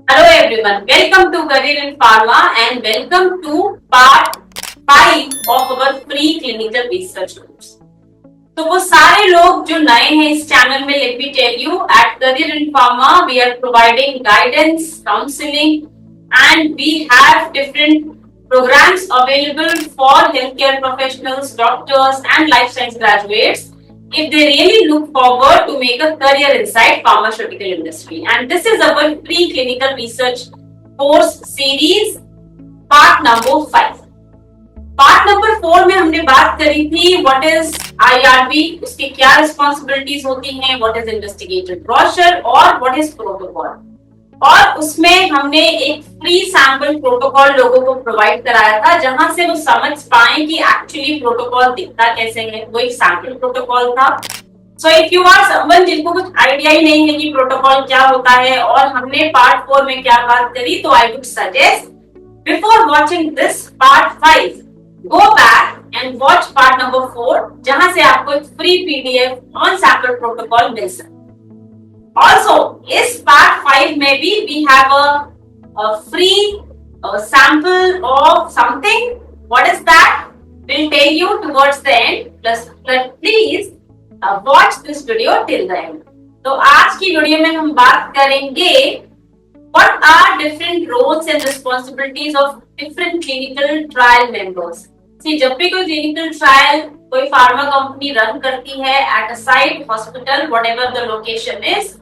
Hello everyone, welcome to Career in Pharma and welcome to part 5 of our free clinical research groups. तो वो सारे लोग जो नए हैं इस चैनल में, let me tell you, at Career in Pharma we are providing guidance, counseling and we have different programs available for healthcare professionals, doctors and life science graduates if they really look forward to make a career inside pharmaceutical industry. And this is our free clinical research course series part number 5. Part number 4 में हमने बात करी थी what is IRB, उसकी क्या responsibilities होती हैं, what is investigator brochure और व्हाट इज प्रोटोकॉल। और उसमें हमने एक फ्री सैंपल प्रोटोकॉल लोगों को प्रोवाइड कराया था जहां से वो समझ पाए कि एक्चुअली प्रोटोकॉल दिखता कैसे है। वो एक सैंपल प्रोटोकॉल था। So if you are someone जिनको कुछ आइडिया ही नहीं है कि प्रोटोकॉल क्या होता है और हमने पार्ट 4 में क्या बात करी, तो I would suggest before watching this part 5 go back and watch part number 4 जहां से आपको एक free PDF on sample protocol मिल सकता है। ऑल्सो इस पार्ट 5 में भी we have a free sample of something. What is that? We'll tell you towards the end. But please watch this video till the end. तो आज की video में हम बात करेंगे what are different roles and responsibilities of different clinical trial members. See, जब भी कोई क्लिनिकल ट्रायल कोई फार्मा कंपनी रन करती है at a site, hospital, whatever the location is,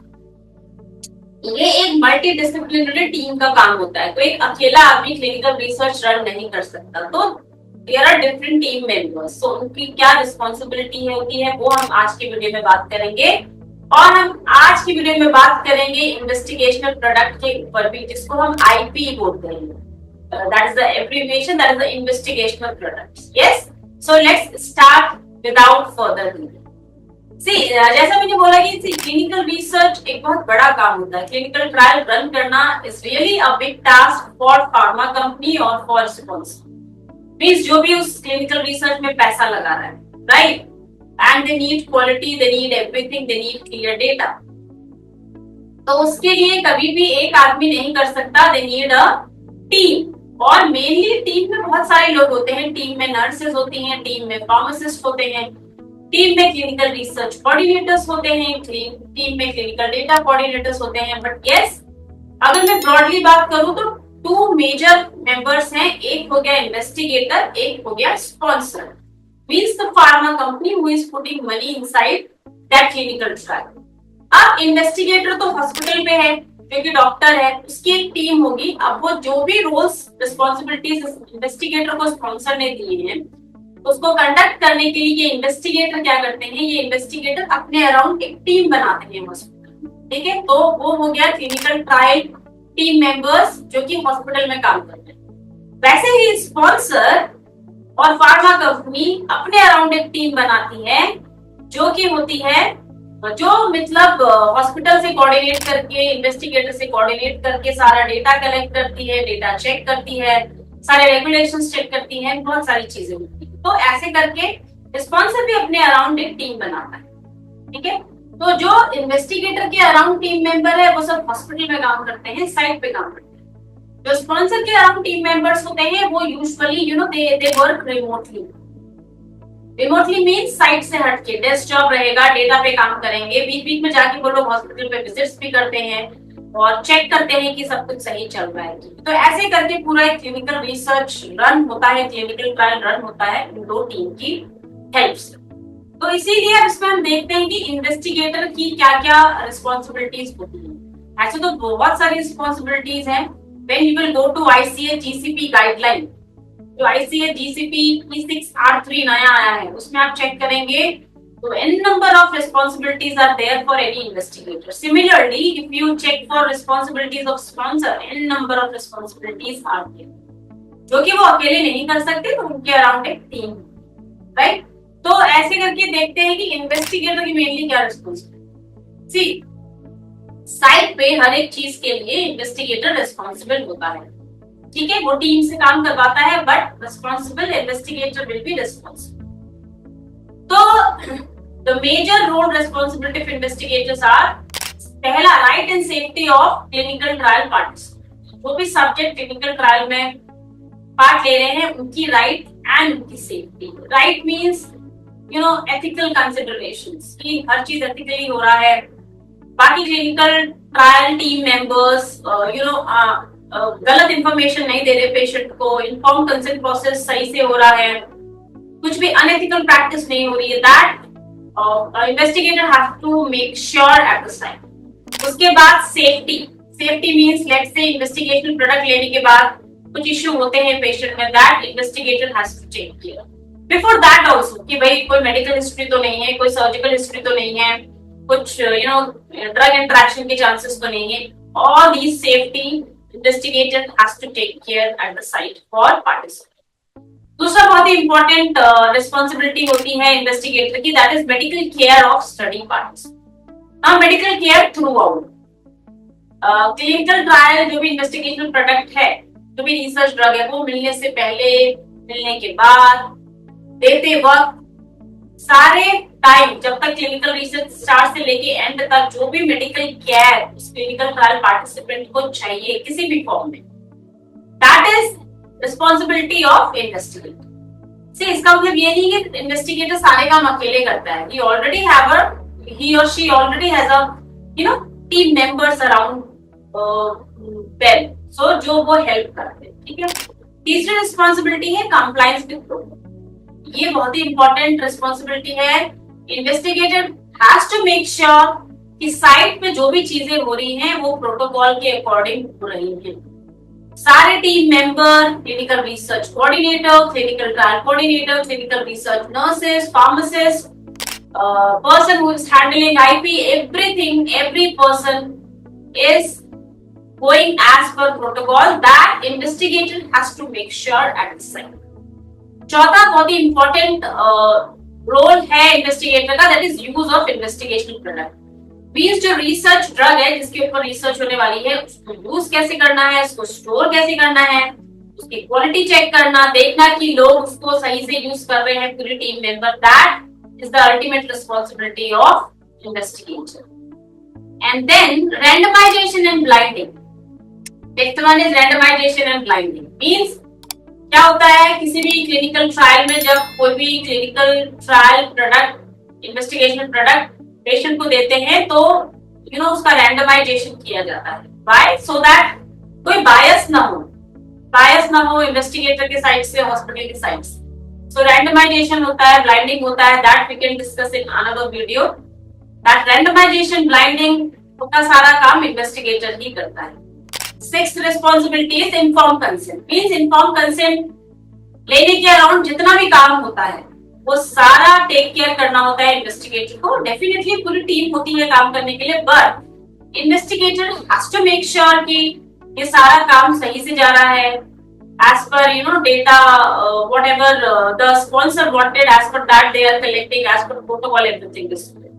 ये एक मल्टी डिसिप्लिनरी टीम का काम होता है। कोई अकेला आदमी क्लिनिकल रिसर्च रन नहीं कर सकता। तो there are different team members, so उनकी क्या रिस्पॉन्सिबिलिटी होती है वो हम आज की वीडियो में बात करेंगे। और हम आज की वीडियो में बात करेंगे इन्वेस्टिगेशनल प्रोडक्ट के ऊपर भी, जिसको हम आईपी बोलते हैं। That is the abbreviation, that is the investigational products. Yes, so let's start without further delay. See, जैसा मैंने बोला कि क्लिनिकल रिसर्च एक बहुत बड़ा काम होता है। क्लिनिकल ट्रायल रन करना is really a big task for pharma company और फॉर स्पॉन्सर। मींस जो भी उस क्लिनिकल रिसर्च में पैसा लगा रहा है, right? And they need quality, they need everything, they need clear data. तो उसके लिए कभी भी एक आदमी नहीं कर सकता, दे नीड अ टीम। और मेनली टीम में बहुत सारे लोग होते हैं। टीम में नर्सेज होती हैं, टीम में फार्मासिस्ट होते हैं, टीम में क्लिनिकल रिसर्च कोऑर्डिनेटर्स होते हैं, टीम में क्लिनिकल डेटा कोऑर्डिनेटर्स होते हैं। बट यस, अगर मैं ब्रॉडली बात करूं तो 2 मेजर मेंबर्स हैं। एक हो गया इन्वेस्टिगेटर, एक हो गया sponsor. Means the pharma company who is putting money inside that clinical trial. अब इन्वेस्टिगेटर तो हॉस्पिटल में है, क्योंकि डॉक्टर है, उसकी एक टीम होगी। अब वो जो भी रोल्स रिस्पॉन्सिबिलिटीज इन्वेस्टिगेटर को स्पॉन्सर ने दिए हैं, उसको कंडक्ट करने के लिए ये इन्वेस्टिगेटर क्या करते हैं, ये इन्वेस्टिगेटर अपने अराउंड एक टीम बनाते हैं हॉस्पिटल। ठीक है, तो वो हो गया क्लिनिकल ट्रायल टीम मेंबर्स जो कि हॉस्पिटल में काम करते हैं। वैसे ही स्पॉन्सर और फार्मा कंपनी अपने अराउंड एक टीम बनाती है जो कि होती है, जो मतलब हॉस्पिटल से कोऑर्डिनेट करके, इन्वेस्टिगेटर से कोऑर्डिनेट करके सारा डेटा कलेक्ट करती है, डेटा चेक करती है, सारे रेगुलेशंस चेक करती है, बहुत सारी चीजें होती है। तो ऐसे करके स्पॉन्सर भी अपने अराउंड एक टीम बनाता है। ठीक है, तो जो इन्वेस्टिगेटर के अराउंड टीम मेंबर है वो सब हॉस्पिटल में काम करते हैं, साइट पे काम करते हैं। जो स्पॉन्सर के अराउंड टीम मेंबर्स होते हैं वो usually they work remotely. Remotely means site से हटके, डेस्क जॉब रहेगा, डेटा पे काम करेंगे। बीच बीच में जाके वो लोग हॉस्पिटल पे विजिट्स भी करते हैं और चेक करते हैं कि सब कुछ सही चल रहा है। तो ऐसे करके पूरा एक क्लिनिकल रिसर्च रन होता है, क्लिनिकल ट्रायल रन होता है इन 2 टीम की हेल्प से। तो इसीलिए अब इसमें हम देखते हैं कि इन्वेस्टिगेटर की क्या क्या रिस्पॉन्सिबिलिटीज होती है। ऐसे तो बहुत सारी रिस्पॉन्सिबिलिटीज हैं। When you will go to ICA GCP guideline, जो आईसीए जीसीपी E6R3 नया आया है, उसमें आप चेक करेंगे तो n number of responsibilities are there for any investigator. Similarly, if you check for responsibilities of sponsor, n number of responsibilities are there, जो कि वो अकेले नहीं कर सकते, तो उनके अराउंड एक टीम, राइट? तो ऐसे करके देखते हैं कि इन्वेस्टिगेटर की मेनली क्या रिस्पॉन्सिबिलिटी। सी, साइट पे हर एक चीज के लिए इन्वेस्टिगेटर रिस्पॉन्सिबल होता है। ठीक है, वो टीम से काम करवाता है, but responsible investigator will be responsible. तो the major role responsibility of investigators are, पहला, right and safety of clinical trial participant. जो भी सब्जेक्ट क्लिनिकल ट्रायल में पार्ट ले रहे हैं उनकी राइट एंड उनकी safety. Right means ethical considerations कि हर चीज एथिकली हो रहा है। बाकी क्लिनिकल ट्रायल टीम मेंबर्स गलत इंफॉर्मेशन नहीं दे रहे पेशेंट को, इन्फॉर्म कंसेंट प्रोसेस सही से हो रहा है, कुछ भी अनएथिकल प्रैक्टिस नहीं हो रही है, that investigator have to make sure at the site. उसके बाद safety. Safety means let's say investigation product लेने के बाद कुछ इश्यू होते हैं पेशेंट में, that investigator has to take care before that also कि भाई कोई मेडिकल हिस्ट्री तो नहीं है, कोई सर्जिकल हिस्ट्री तो नहीं है, कुछ ड्रग इंटरेक्शन के चांसेस तो नहीं है। All these safety investigator has to take care at the site for participant. दूसरा बहुत ही इंपॉर्टेंट रिस्पॉन्सिबिलिटी होती है इन्वेस्टिगेटर की, that is medical care of study participant. Now medical care throughout clinical trial, जो भी इन्वेस्टिगेशनल प्रोडक्ट है, जो भी रिसर्च ड्रग है, वो मिलने से पहले, मिलने के बाद, देते वक्त, सारे टाइम जब तक क्लिनिकल रिसर्च स्टार्ट से लेके एंड तक जो भी मेडिकल केयर उस क्लिनिकल ट्रायल पार्टिसिपेंट को चाहिए किसी भी फॉर्म में, that is responsibility of investigator. से इसका मतलब ये नहीं कि इन्वेस्टिगेटर सारे काम अकेले करता है। he or she already has a team members around them, so जो वो हेल्प करते हैं, ठीक है। तीसरी रिस्पॉन्सिबिलिटी है कंप्लायंस विद प्रोटोकॉल। ये बहुत ही इंपॉर्टेंट रिस्पॉन्सिबिलिटी है। Investigator has to make sure कि साइट पे जो भी चीजें हो रही हैं वो प्रोटोकॉल के अकॉर्डिंग हो रही हैं। सारे team member, clinical research coordinator, clinical trial coordinator, clinical research nurses, pharmacist, person who is handling IP, every person is going as per protocol that investigator has to make sure at the site. चौथा बहुत ही important role है investigator का, that is use of investigational product. Means जो research drug है जिसके ऊपर research होने वाली है उसको यूज कैसे करना है, उसको स्टोर कैसे करना है, उसकी क्वालिटी चेक करना, देखना कि लोग उसको सही से यूज कर रहे हैं, पूरी team member, that is the ultimate responsibility of investigator. And then randomization and blinding. Next one is randomization and blinding. Means क्या होता है किसी भी क्लिनिकल ट्रायल में, जब कोई भी clinical trial product, investigational product patient को देते हैं तो उसका रैंडमाइजेशन किया जाता है। Why? So that कोई बायस ना हो इन्वेस्टिगेटर के साइड से, हॉस्पिटल के साइड से। So randomization होता है, blinding होता है, that we can discuss in another video. That randomization, blinding का सारा काम investigator ही करता है। Sixth responsibility is informed consent. Means informed consent लेने के अराउंड जितना भी काम होता है वो सारा टेक केयर करना होता है इन्वेस्टिगेटर को। डेफिनेटली पूरी टीम होती है काम करने के लिए, but investigator has to make sure कि ये सारा काम सही से जा रहा है as per data, whatever the sponsor wanted, as per that they are collecting, as per protocol, everything is good.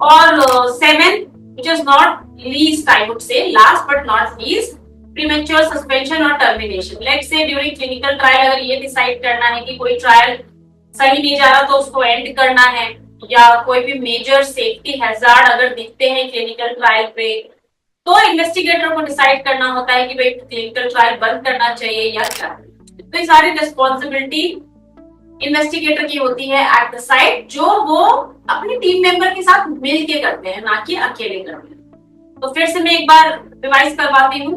Or seventh, which is not least, I would say, last but not least, premature suspension or termination. Let's say during clinical trial अगर ये decide करना है कि कोई trial सही नहीं जा रहा तो उसको end करना है, या कोई भी major safety hazard अगर दिखते हैं clinical trial पे, तो इन्वेस्टिगेटर को डिसाइड करना होता है कि भाई क्लिनिकल ट्रायल बंद करना चाहिए या क्या। तो ये सारी रिस्पॉन्सिबिलिटी इन्वेस्टिगेटर की होती है एट द साइट, जो वो अपनी टीम मेंबर के साथ मिल के करते हैं, ना कि अकेले करते हैं। तो फिर से मैं एक बार रिवाइज करवाती हूँ।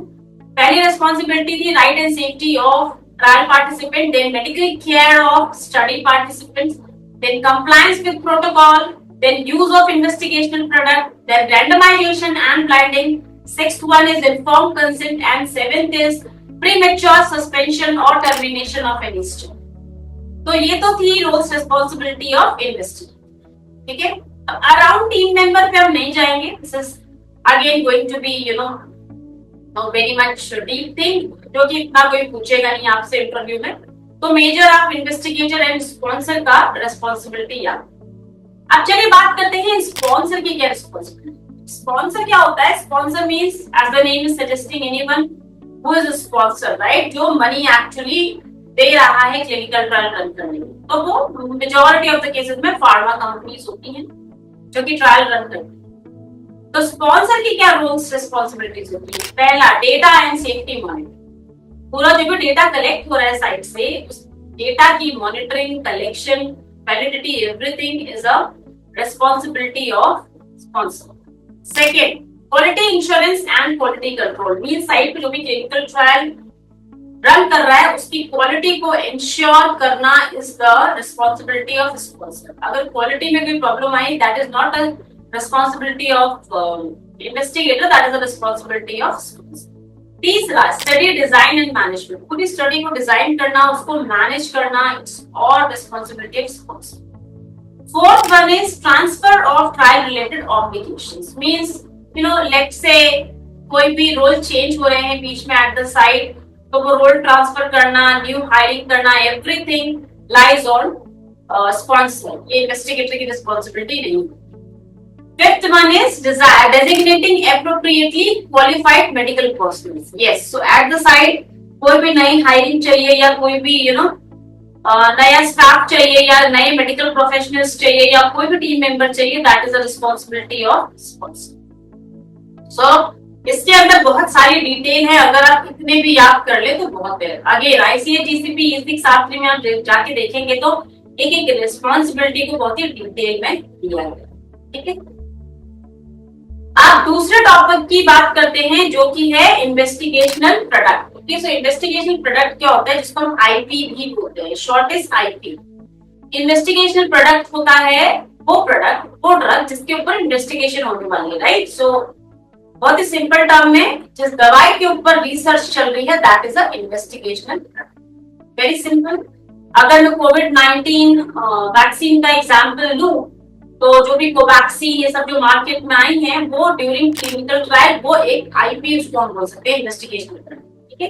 पहली रिस्पॉन्सिबिलिटी थी right and safety of trial participant, then medical care of study participants, then compliance with protocol, then use of investigational product, then randomization and blinding, sixth one is informed consent, and seventh is premature suspension or termination of any study. तो ये तो थी roles responsibility of investigator, ठीक है। Around team member पे हम नहीं जाएंगे, this is again going to be very much deep thing, जो कि इतना कोई पूछेगा नहीं आपसे इंटरव्यू में। तो measure of investigator and sponsor का रिस्पॉन्सिबिलिटी याद। अब चलिए बात करते हैं स्पॉन्सर की क्या रिस्पॉन्सिबिलिटी। स्पॉन्सर क्या होता है? Sponsor means as the name is suggesting anyone who is a sponsor, right, जो मनी एक्चुअली दे रहा है क्लिनिकल ट्रायल रन करने में। तो वो मेजॉरिटी ऑफ द केसेस में फार्मा कंपनीज होती हैं जो कि ट्रायल रन करती हैं। तो स्पॉन्सर की क्या रोल्स रिस्पॉन्सिबिलिटीज होती है? पहला, डेटा एंड सेफ्टी मॉनिटरिंग। पूरा जो भी डेटा कलेक्ट हो रहा है साइट से, उस डेटा की monitoring, collection, validity, everything is a responsibility of sponsor. Second, quality insurance and quality control. Mean site पे जो भी क्लिनिकल ट्रायल रन कर रहा है उसकी क्वालिटी को इंश्योर करना is the responsibility of sponsor. अगर क्वालिटी में कोई problem I, that is not a responsibility of investigator, that is a responsibility of sponsor. तीसरा, स्टडी डिजाइन एंड मैनेजमेंट। पूरी स्टडी को डिजाइन करना, उसको मैनेज करना, it's all responsibility of sponsor. Fourth one is transfer of trial related obligations. Means let's से कोई भी role change हो रहे हैं बीच में एट द साइट, तो वो रोल ट्रांसफर करना, न्यू हायरिंग करना, एवरीथिंग लाइज ऑन स्पॉन्सर। ये इन्वेस्टिगेटर की रिस्पॉन्सिबिलिटी नहीं है। Fifth one is designating appropriately qualified medical personnel. Yes, so at the site कोई भी नई हायरिंग चाहिए या कोई भी नया स्टाफ चाहिए या नए मेडिकल प्रोफेशनल्स चाहिए या कोई भी टीम मेंबर चाहिए, that is the responsibility of sponsor. So इसके अंदर बहुत सारी डिटेल है, अगर आप इतने भी याद कर ले तो बहुत है। आगे आईसीए, जीसीपी, E6 में आप जाके देखेंगे तो एक एक रिस्पॉन्सिबिलिटी को बहुत ही डिटेल में दिया गया। ठीक है, आप दूसरे टॉपिक की बात करते हैं जो कि है इन्वेस्टिगेशनल प्रोडक्ट। ओके, सो इन्वेस्टिगेशनल प्रोडक्ट क्या होता है, जिसको हम आईपी भी बोलते हैं, short is IP. Investigational product होता है वो प्रोडक्ट, वो ड्रग जिसके ऊपर इन्वेस्टिगेशन होने वाली है, राइट। सो बहुत ही सिंपल टर्म में, जिस दवाई के ऊपर रिसर्च चल रही है, that is a investigational product. Very simple. अगर मैं कोविड-19 वैक्सीन का एग्जांपल लूं, तो जो भी कोवैक्सीन ये सब जो मार्केट में आई हैं, वो ड्यूरिंग क्लिनिकल ट्रायल वो एक आईपी उसको हम बोल सकते हैं, इन्वेस्टिगेशनल प्रोडक्ट। ठीक है,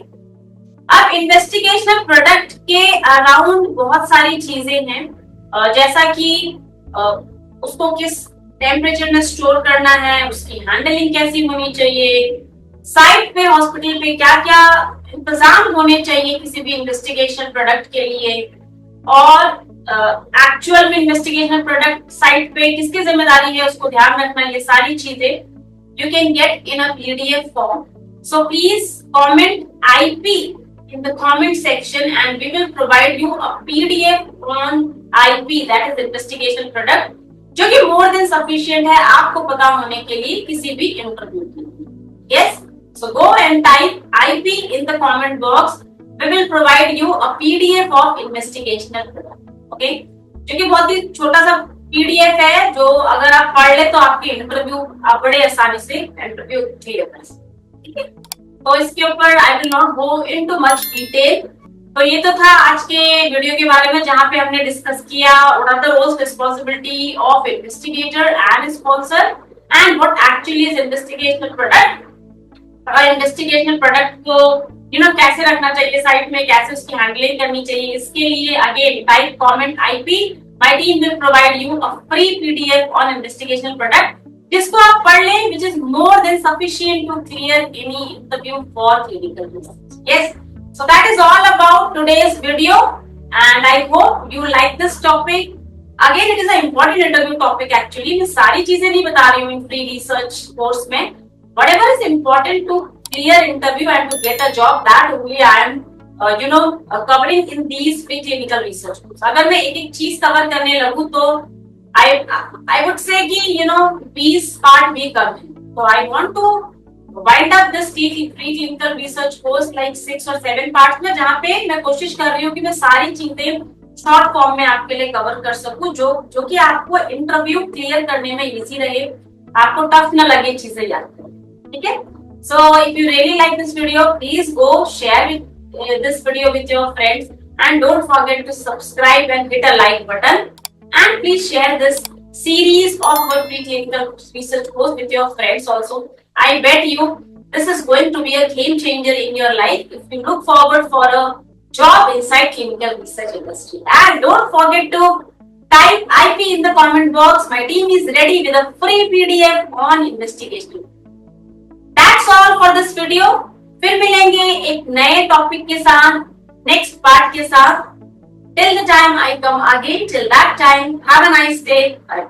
अब इन्वेस्टिगेशनल प्रोडक्ट के अराउंड बहुत सारी चीजें हैं, जैसा कि उसको किस टेम्परेचर में स्टोर करना है, उसकी हैंडलिंग कैसी होनी चाहिए, साइट पे हॉस्पिटल पे क्या क्या इंतजाम होने चाहिए किसी भी इन्वेस्टिगेशन प्रोडक्ट के लिए, और एक्चुअल में इन्वेस्टिगेशन प्रोडक्ट साइट पे किसकी जिम्मेदारी है उसको ध्यान रखना। ये सारी चीजें you can get in a PDF form. So please comment IP in the comment section and we will provide you a PDF on IP, that is investigation product, जो कि more than sufficient है आपको पता होने के लिए किसी भी इंटरव्यू के लिए। Yes, so go and type IP in the comment box. We will provide you a PDF of investigational product. Okay, जो कि बहुत ही छोटा सा PDF है, जो अगर आप पढ़ ले तो आपके इंटरव्यू आप बड़े आसानी से इंटरव्यू क्लियर कर सकते। ठीक है, तो इसके ऊपर I will not go into much detail. तो ये तो था आज के वीडियो के बारे में, जहां पे हमने डिस्कस किया what are the roles responsibility of investigator and sponsor and what actually is investigational product, और इन्वेस्टिगेशनल प्रोडक्ट को कैसे रखना चाहिए साइट में, कैसे उसकी हैंडलिंग करनी चाहिए। इसके लिए again type comment IP, my team will provide you a free PDF on investigational product, जिसको आप पढ़ लें, which is more than sufficient to clear any interview for clinical research. Yes, so that is all about today's video, and I hope you like this topic. Again, it is an important interview topic actually. मैं सारी चीजें नहीं बता रही हूँ इन free research course में. Whatever is important to clear interview and to get a job, that only I am covering in these free clinical research course. अगर मैं एक एक चीज कवर करने लगूँ तो I would say कि 20 पार्ट भी कम है। So I want to wind up this free clinical research course like 6 और 7 पार्ट्स में, जहाँ पे मैं कोशिश कर रही हूँ कि मैं सारी चीजें शॉर्ट फॉर्म में आपके लिए कवर कर सकूं, जो कि आपको इंटरव्यू क्लियर करने में इजी रहे, आपको टफ न लगे चीजें याद करने। ठीक है, so if you really like this video, please go share this video with your friends and don't forget to subscribe and hit a like button. And please share this series of our preclinical research course with your friends also. I bet you this is going to be a game changer in your life if you look forward for a job inside clinical research industry. And don't forget to type IP in the comment box. My team is ready with a free PDF on investigation. That's all for this video. फिर मिलेंगे एक नए topic के साथ, next part के साथ। Till the time I come again, till that time, have a nice day. Bye.